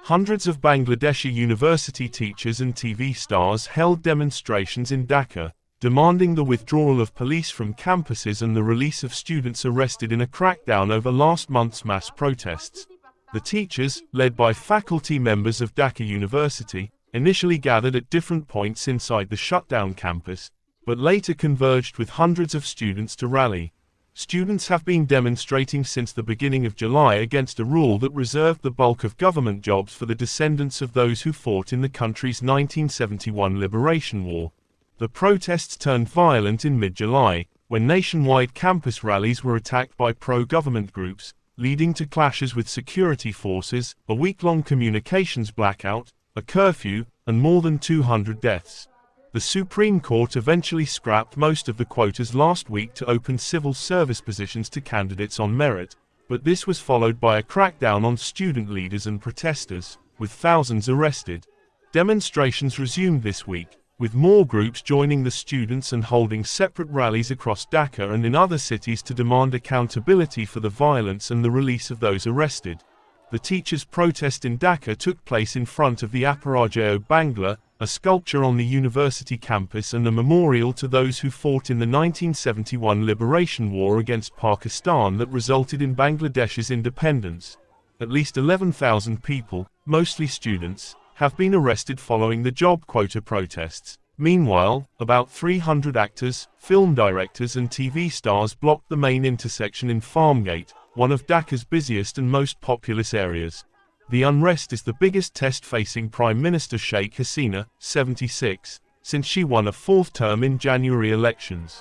Hundreds of Bangladeshi university teachers and TV stars held demonstrations in Dhaka, demanding the withdrawal of police from campuses and the release of students arrested in a crackdown over last month's mass protests. The teachers, led by faculty members of Dhaka University, initially gathered at different points inside the shutdown campus, but later converged with hundreds of students to rally. Students have been demonstrating since the beginning of July against a rule that reserved the bulk of government jobs for the descendants of those who fought in the country's 1971 Liberation War. The protests turned violent in mid-July, when nationwide campus rallies were attacked by pro-government groups, leading to clashes with security forces, a week-long communications blackout, a curfew, and more than 200 deaths. The Supreme Court eventually scrapped most of the quotas last week to open civil service positions to candidates on merit, but this was followed by a crackdown on student leaders and protesters, with thousands arrested. Demonstrations resumed this week, with more groups joining the students and holding separate rallies across Dhaka and in other cities to demand accountability for the violence and the release of those arrested. The teachers' protest in Dhaka took place in front of the Aparajao Bangla, a sculpture on the university campus and a memorial to those who fought in the 1971 Liberation War against Pakistan that resulted in Bangladesh's independence. At least 11,000 people, mostly students, have been arrested following the job quota protests. Meanwhile, about 300 actors, film directors and TV stars blocked the main intersection in Farmgate, one of Dhaka's busiest and most populous areas. The unrest is the biggest test facing Prime Minister Sheikh Hasina, 76, since she won a fourth term in January elections.